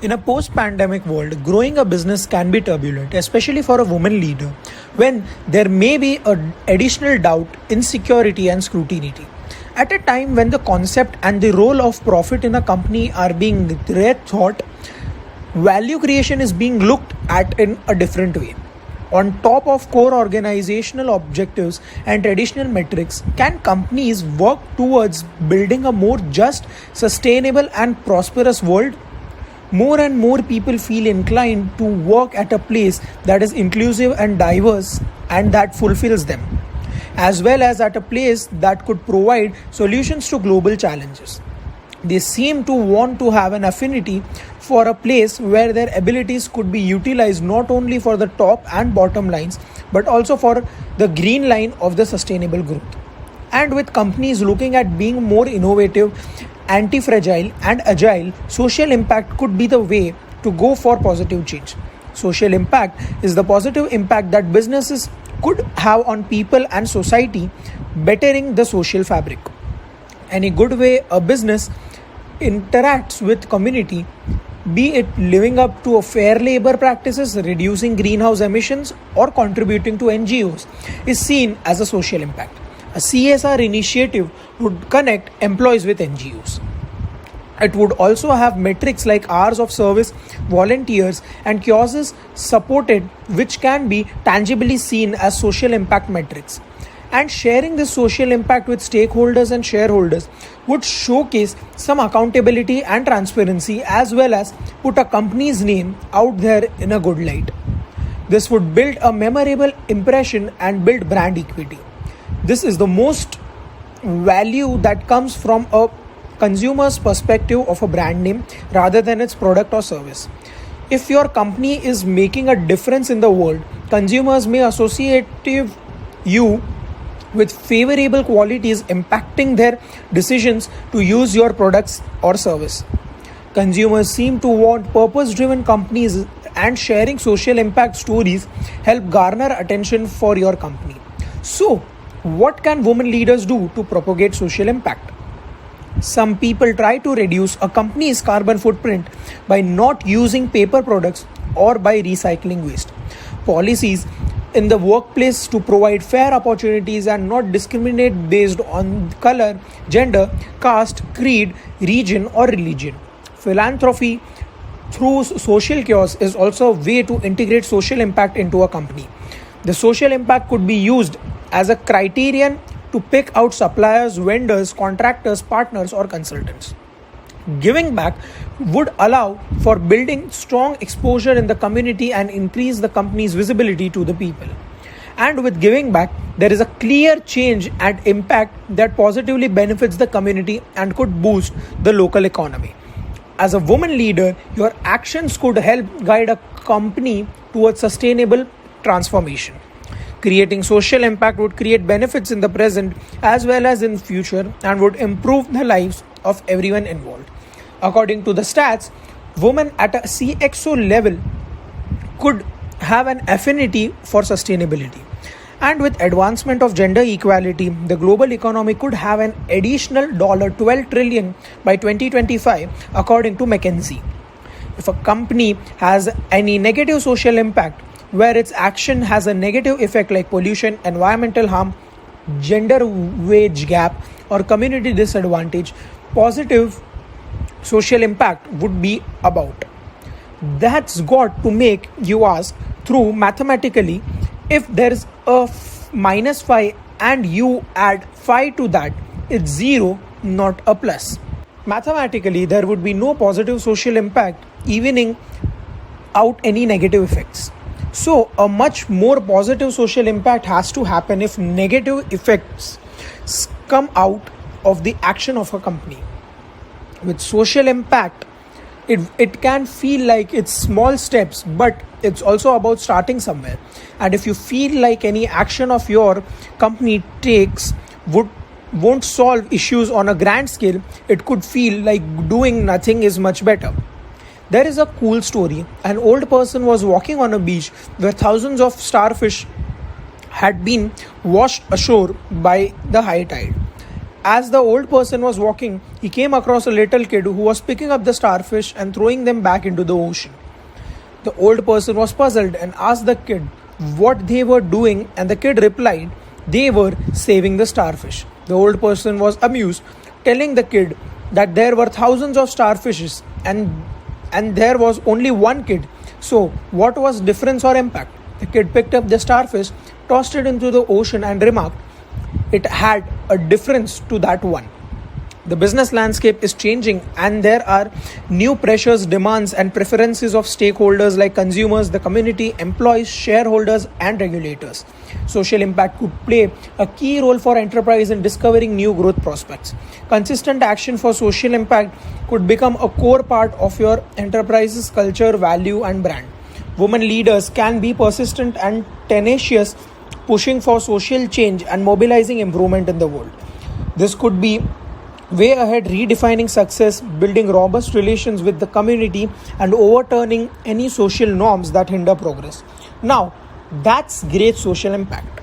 In a post pandemic world, growing a business can be turbulent, especially for a woman leader, when there may be additional doubt, insecurity, and scrutiny. At a time when the concept and the role of profit in a company are being rethought, value creation is being looked at in a different way. On top of core organizational objectives and traditional metrics, can companies work towards building a more just, sustainable, and prosperous world? More and more people feel inclined to work at a place that is inclusive and diverse and that fulfills them, as well as at a place that could provide solutions to global challenges. They seem to want to have an affinity for a place where their abilities could be utilized not only for the top and bottom lines but also for the green line of the sustainable growth. And with companies looking at being more innovative, anti fragile, and agile, social impact could be the way to go for positive change. Social impact is the positive impact that businesses could have on people and society, bettering the social fabric. Any good way a business interacts with community, be it living up to a fair labor practices, reducing greenhouse emissions, or contributing to NGOs, is seen as a social impact. A CSR initiative would connect employees with NGOs. It would also have metrics like hours of service, volunteers, and causes supported, which can be tangibly seen as social impact metrics. And sharing this social impact with stakeholders and shareholders would showcase some accountability and transparency, as well as put a company's name out there in a good light. This would build a memorable impression and build brand equity. This is the most value that comes from a consumer's perspective of a brand name rather than its product or service. If your company is making a difference in the world, consumers may associate you with favorable qualities impacting their decisions to use your products or service. Consumers seem to want purpose-driven companies, and sharing social impact stories help garner attention for your company. So, what can women leaders do to propagate social impact? Some people try to reduce a company's carbon footprint by not using paper products or by recycling waste. Policies in the workplace to provide fair opportunities and not discriminate based on color, gender, caste, creed, region, or religion. Philanthropy through social cause is also a way to integrate social impact into a company. The social impact could be used as a criterion to pick out suppliers, vendors, contractors, partners, or consultants. Giving back would allow for building strong exposure in the community and increase the company's visibility to the people. And with giving back, there is a clear change and impact that positively benefits the community and could boost the local economy. As a woman leader, your actions could help guide a company towards sustainable transformation. Creating social impact would create benefits in the present as well as in the future and would improve the lives of everyone involved. According to the stats, women at a CXO level could have an affinity for sustainability. And with advancement of gender equality, the global economy could have an additional $12 trillion by 2025, according to McKinsey. If a company has any negative social impact, where its action has a negative effect like pollution, environmental harm, gender wage gap, or community disadvantage, positive social impact would be about. That's got to make you ask through mathematically, if there's a minus 5 and you add 5 to that, it's 0, not a plus. Mathematically, there would be no positive social impact, evening out any negative effects. So, a much more positive social impact has to happen if negative effects come out of the action of a company. With social impact, it can feel like it's small steps, but it's also about starting somewhere. And if you feel like any action of your company takes won't solve issues on a grand scale, it could feel like doing nothing is much better. There is a cool story. An old person was walking on a beach where thousands of starfish had been washed ashore by the high tide. As the old person was walking, he came across a little kid who was picking up the starfish and throwing them back into the ocean. The old person was puzzled and asked the kid what they were doing, and the kid replied, they were saving the starfish. The old person was amused, telling the kid that there were thousands of starfishes and there was only one kid. So, what was difference or impact? The kid picked up the starfish, tossed it into the ocean, and remarked, it had a difference to that one. The business landscape is changing, and there are new pressures, demands, and preferences of stakeholders like consumers, the community, employees, shareholders, and regulators. Social impact could play a key role for enterprise in discovering new growth prospects. Consistent action for social impact could become a core part of your enterprise's culture, value, and brand. Women leaders can be persistent and tenacious, pushing for social change and mobilizing improvement in the world. This could be way ahead, redefining success, building robust relations with the community, and overturning any social norms that hinder progress. Now, that's great social impact.